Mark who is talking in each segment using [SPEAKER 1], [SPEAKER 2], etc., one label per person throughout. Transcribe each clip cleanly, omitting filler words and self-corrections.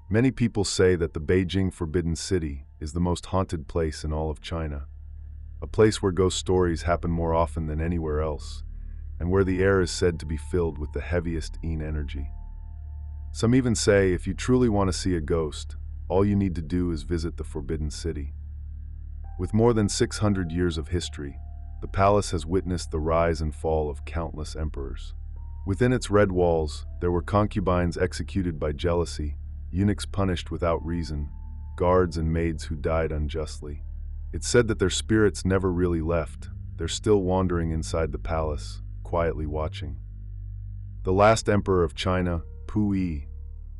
[SPEAKER 1] Many people say that the Beijing Forbidden City is the most haunted place in all of China, a place where ghost stories happen more often than anywhere else, and where the air is said to be filled with the heaviest energy. Some even say if you truly want to see a ghost, all you need to do is visit the Forbidden City. With more than 600 years of history, the palace has witnessed the rise and fall of countless emperors. Within its red walls, there were concubines executed by jealousy, eunuchs punished without reason, guards and maids who died unjustly. It's said that their spirits never really left. They're still wandering inside the palace, quietly watching. The last emperor of China, Puyi,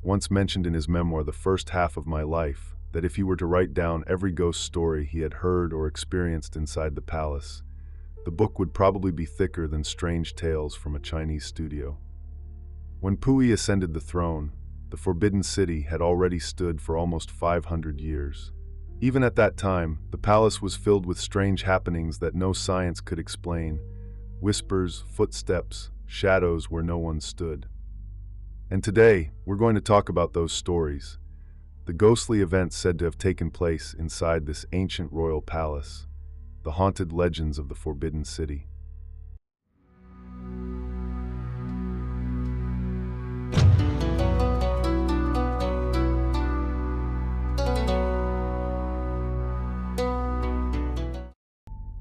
[SPEAKER 1] once mentioned in his memoir The First Half of My Life that if he were to write down every ghost story he had heard or experienced inside the palace, the book would probably be thicker than Strange Tales from a Chinese studio. When Puyi ascended the throne, the Forbidden City had already stood for almost 500 years. Even at that time, the palace was filled with strange happenings that no science could explain: whispers, footsteps, shadows where no one stood. And today, we're going to talk about those stories, the ghostly events said to have taken place inside this ancient royal palace, the haunted legends of the Forbidden City.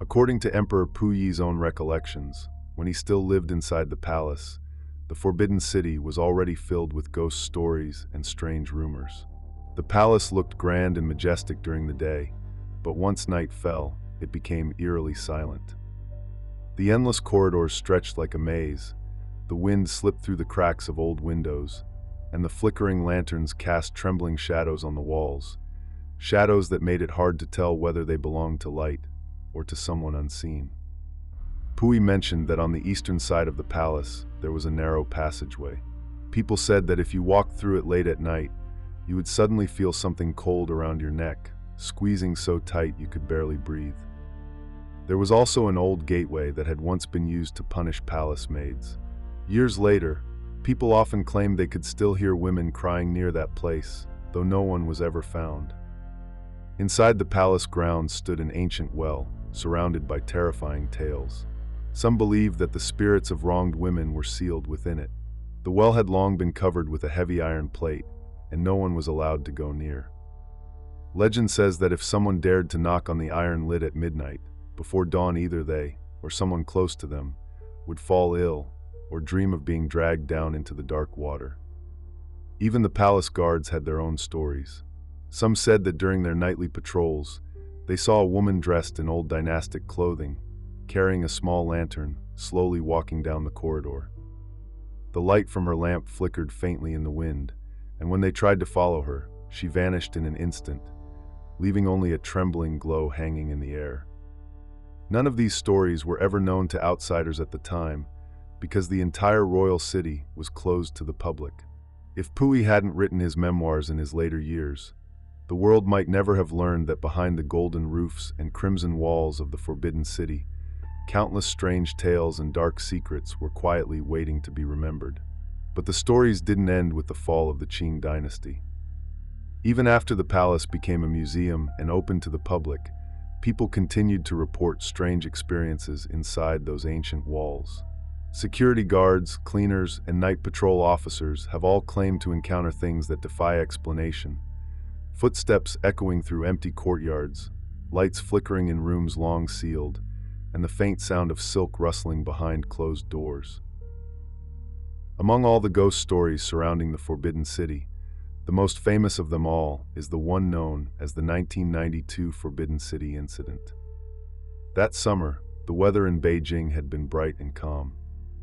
[SPEAKER 1] According to Emperor Puyi's own recollections, when he still lived inside the palace, the Forbidden City was already filled with ghost stories and strange rumors. The palace looked grand and majestic during the day, but once night fell, it became eerily silent. The endless corridors stretched like a maze, the wind slipped through the cracks of old windows, and the flickering lanterns cast trembling shadows on the walls, shadows that made it hard to tell whether they belonged to light or to someone unseen. Puyi mentioned that on the eastern side of the palace, there was a narrow passageway. People said that if you walked through it late at night, you would suddenly feel something cold around your neck, squeezing so tight you could barely breathe. There was also an old gateway that had once been used to punish palace maids. Years later, people often claimed they could still hear women crying near that place, though no one was ever found. Inside the palace grounds stood an ancient well, surrounded by terrifying tales. Some believed that the spirits of wronged women were sealed within it. The well had long been covered with a heavy iron plate, and no one was allowed to go near. Legend says that if someone dared to knock on the iron lid at midnight, before dawn either they, or someone close to them, would fall ill or dream of being dragged down into the dark water. Even the palace guards had their own stories. Some said that during their nightly patrols, they saw a woman dressed in old dynastic clothing, carrying a small lantern, slowly walking down the corridor. The light from her lamp flickered faintly in the wind, and when they tried to follow her, she vanished in an instant, leaving only a trembling glow hanging in the air. None of these stories were ever known to outsiders at the time, because the entire royal city was closed to the public. If Puyi hadn't written his memoirs in his later years, the world might never have learned that behind the golden roofs and crimson walls of the Forbidden City, countless strange tales and dark secrets were quietly waiting to be remembered. But the stories didn't end with the fall of the Qing dynasty. Even after the palace became a museum and open to the public, people continued to report strange experiences inside those ancient walls. Security guards, cleaners, and night patrol officers have all claimed to encounter things that defy explanation. Footsteps echoing through empty courtyards, lights flickering in rooms long sealed, and the faint sound of silk rustling behind closed doors. Among all the ghost stories surrounding the Forbidden City, the most famous of them all is the one known as the 1992 Forbidden City incident. That summer, the weather in Beijing had been bright and calm.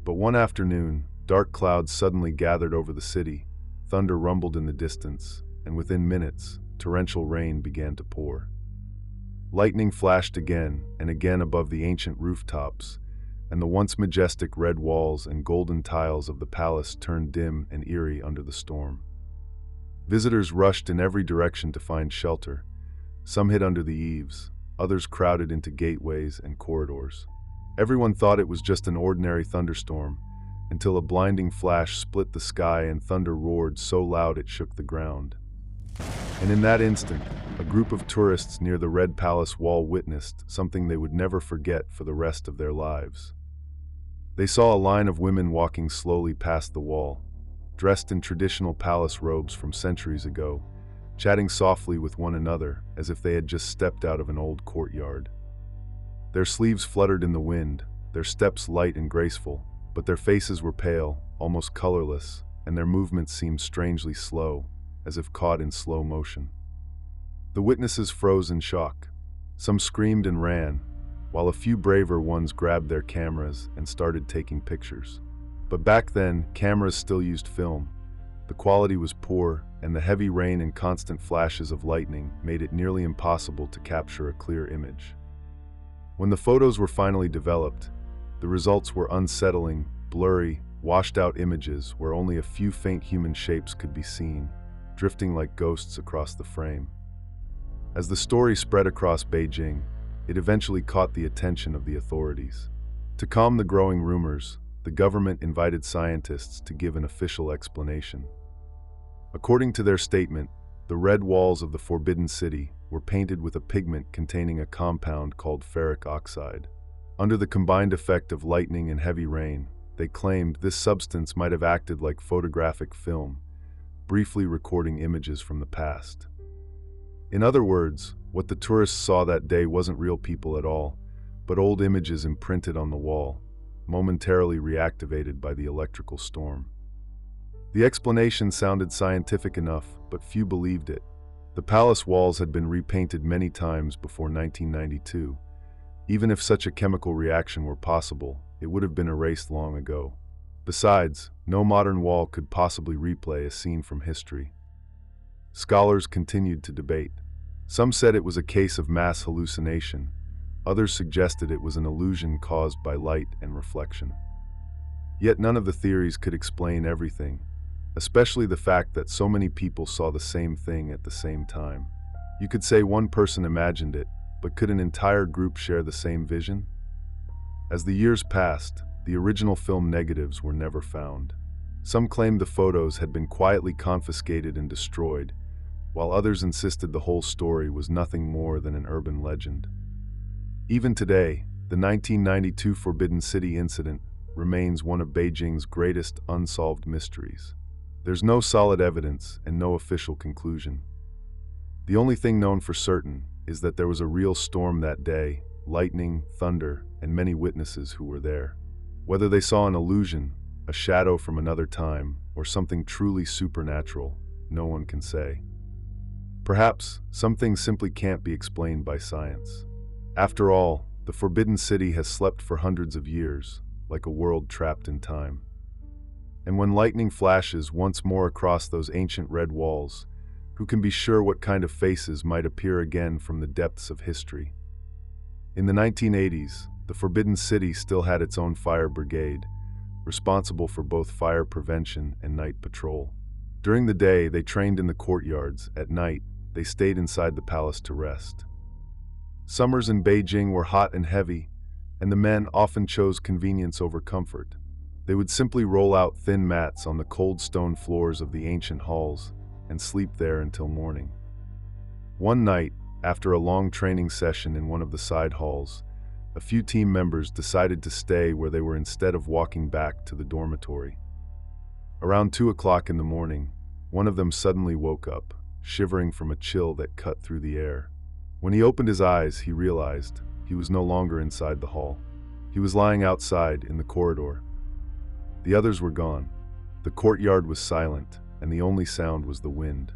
[SPEAKER 1] But one afternoon, dark clouds suddenly gathered over the city, thunder rumbled in the distance, and within minutes, torrential rain began to pour. Lightning flashed again and again above the ancient rooftops, and the once majestic red walls and golden tiles of the palace turned dim and eerie under the storm. Visitors rushed in every direction to find shelter. Some hid under the eaves, others crowded into gateways and corridors. Everyone thought it was just an ordinary thunderstorm, until a blinding flash split the sky and thunder roared so loud it shook the ground. And in that instant, a group of tourists near the Red Palace wall witnessed something they would never forget for the rest of their lives. They saw a line of women walking slowly past the wall, dressed in traditional palace robes from centuries ago, chatting softly with one another as if they had just stepped out of an old courtyard. Their sleeves fluttered in the wind, their steps light and graceful, but their faces were pale, almost colorless, and their movements seemed strangely slow, as if caught in slow motion. The witnesses froze in shock. Some screamed and ran, while a few braver ones grabbed their cameras and started taking pictures. But back then, cameras still used film. The quality was poor, and the heavy rain and constant flashes of lightning made it nearly impossible to capture a clear image. When the photos were finally developed, the results were unsettling, blurry, washed-out images where only a few faint human shapes could be seen, drifting like ghosts across the frame. As the story spread across Beijing, it eventually caught the attention of the authorities. To calm the growing rumors, the government invited scientists to give an official explanation. According to their statement, the red walls of the Forbidden City were painted with a pigment containing a compound called ferric oxide. Under the combined effect of lightning and heavy rain, they claimed this substance might have acted like photographic film, briefly recording images from the past. In other words, what the tourists saw that day wasn't real people at all, but old images imprinted on the wall, momentarily reactivated by the electrical storm. The explanation sounded scientific enough, but few believed it. The palace walls had been repainted many times before 1992. Even if such a chemical reaction were possible, it would have been erased long ago. Besides, no modern wall could possibly replay a scene from history. Scholars continued to debate. Some said it was a case of mass hallucination. Others suggested it was an illusion caused by light and reflection. Yet none of the theories could explain everything, especially the fact that so many people saw the same thing at the same time. You could say one person imagined it, but could an entire group share the same vision? As the years passed, the original film negatives were never found. Some claimed the photos had been quietly confiscated and destroyed, while others insisted the whole story was nothing more than an urban legend. Even today, the 1992 Forbidden City incident remains one of Beijing's greatest unsolved mysteries. There's no solid evidence and no official conclusion. The only thing known for certain is that there was a real storm that day, lightning, thunder, and many witnesses who were there. Whether they saw an illusion, a shadow from another time, or something truly supernatural, no one can say. Perhaps some things simply can't be explained by science. After all, the Forbidden City has slept for hundreds of years, like a world trapped in time. And when lightning flashes once more across those ancient red walls, who can be sure what kind of faces might appear again from the depths of history? In the 1980s, the Forbidden City still had its own fire brigade, responsible for both fire prevention and night patrol. During the day, they trained in the courtyards. At night, they stayed inside the palace to rest. Summers in Beijing were hot and heavy, and the men often chose convenience over comfort. They would simply roll out thin mats on the cold stone floors of the ancient halls and sleep there until morning. One night, after a long training session in one of the side halls, a few team members decided to stay where they were instead of walking back to the dormitory. Around 2 o'clock in the morning, one of them suddenly woke up, shivering from a chill that cut through the air. When he opened his eyes, he realized he was no longer inside the hall. He was lying outside in the corridor. The others were gone. The courtyard was silent, and the only sound was the wind.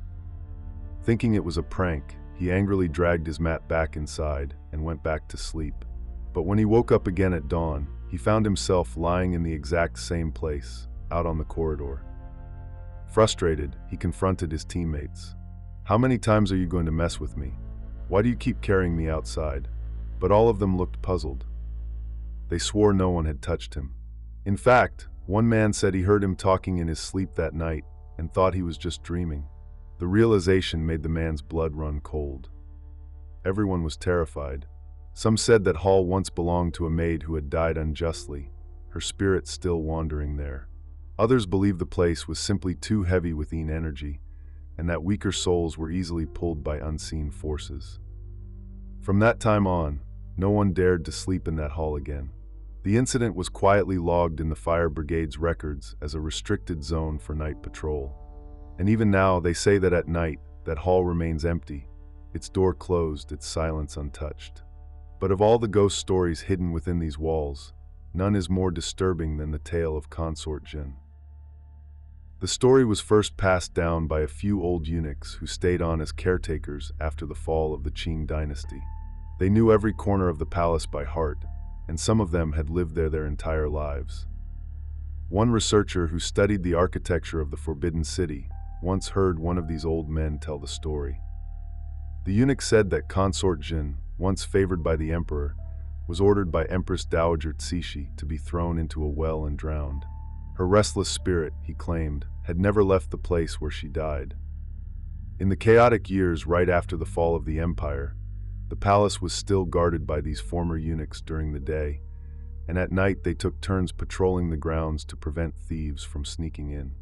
[SPEAKER 1] Thinking it was a prank, he angrily dragged his mat back inside and went back to sleep. But when he woke up again at dawn, he found himself lying in the exact same place, out on the corridor. Frustrated, he confronted his teammates. "How many times are you going to mess with me? Why do you keep carrying me outside?" But all of them looked puzzled. They swore no one had touched him. In fact, one man said he heard him talking in his sleep that night and thought he was just dreaming. The realization made the man's blood run cold. Everyone was terrified. Some said that hall once belonged to a maid who had died unjustly, her spirit still wandering there. Others believed the place was simply too heavy with energy, and that weaker souls were easily pulled by unseen forces. From that time on, no one dared to sleep in that hall again. The incident was quietly logged in the fire brigade's records as a restricted zone for night patrol. And even now, they say that at night, that hall remains empty, its door closed, its silence untouched. But of all the ghost stories hidden within these walls, none is more disturbing than the tale of Consort Jin. The story was first passed down by a few old eunuchs who stayed on as caretakers after the fall of the Qing dynasty. They knew every corner of the palace by heart, and some of them had lived there their entire lives. One researcher who studied the architecture of the Forbidden City once heard one of these old men tell the story. The eunuch said that Consort Jin, once favored by the emperor, was ordered by Empress Dowager Cixi to be thrown into a well and drowned. Her restless spirit, he claimed, had never left the place where she died. In the chaotic years right after the fall of the empire, the palace was still guarded by these former eunuchs during the day, and at night they took turns patrolling the grounds to prevent thieves from sneaking in.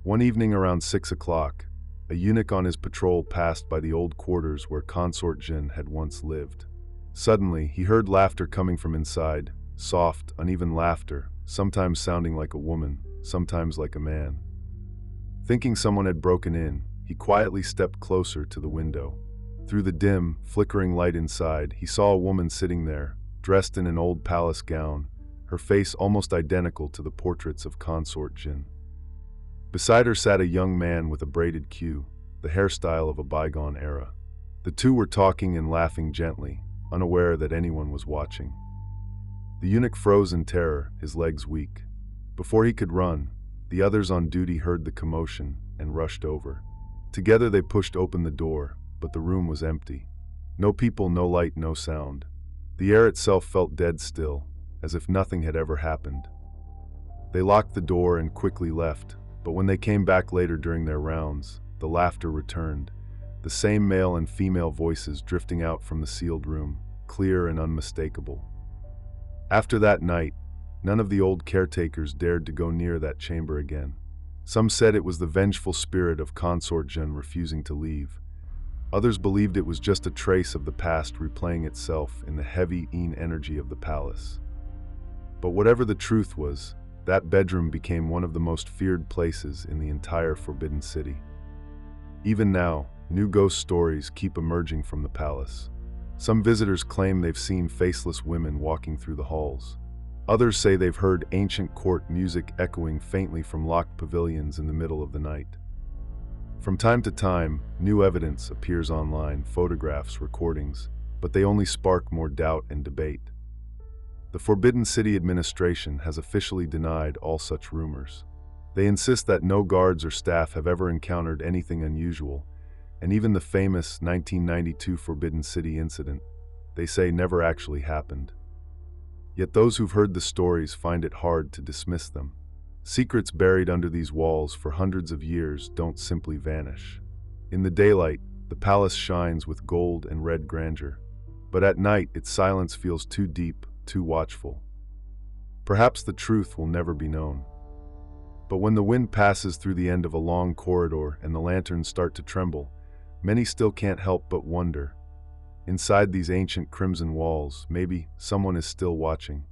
[SPEAKER 1] One evening around 6 o'clock, a eunuch on his patrol passed by the old quarters where Consort Jin had once lived. Suddenly, he heard laughter coming from inside, soft, uneven laughter, sometimes sounding like a woman, sometimes like a man. Thinking someone had broken in, he quietly stepped closer to the window. Through the dim, flickering light inside, he saw a woman sitting there, dressed in an old palace gown, her face almost identical to the portraits of Consort Jin. Beside her sat a young man with a braided queue, the hairstyle of a bygone era. The two were talking and laughing gently, unaware that anyone was watching. The eunuch froze in terror, his legs weak. Before he could run, the others on duty heard the commotion and rushed over. Together they pushed open the door, but the room was empty. No people, no light, no sound. The air itself felt dead still, as if nothing had ever happened. They locked the door and quickly left, but when they came back later during their rounds, the laughter returned, the same male and female voices drifting out from the sealed room, clear and unmistakable. After that night, none of the old caretakers dared to go near that chamber again. Some said it was the vengeful spirit of Consort Jin refusing to leave. Others believed it was just a trace of the past replaying itself in the heavy energy of the palace. But whatever the truth was, that bedroom became one of the most feared places in the entire Forbidden City. Even now, new ghost stories keep emerging from the palace. Some visitors claim they've seen faceless women walking through the halls. Others say they've heard ancient court music echoing faintly from locked pavilions in the middle of the night. From time to time, new evidence appears online, photographs, recordings, but they only spark more doubt and debate. The Forbidden City administration has officially denied all such rumors. They insist that no guards or staff have ever encountered anything unusual, and even the famous 1992 Forbidden City incident, they say never actually happened. Yet those who've heard the stories find it hard to dismiss them. Secrets buried under these walls for hundreds of years don't simply vanish. In the daylight, the palace shines with gold and red grandeur, but at night its silence feels too deep, too watchful. Perhaps the truth will never be known. But when the wind passes through the end of a long corridor and the lanterns start to tremble, many still can't help but wonder. Inside these ancient crimson walls, maybe someone is still watching.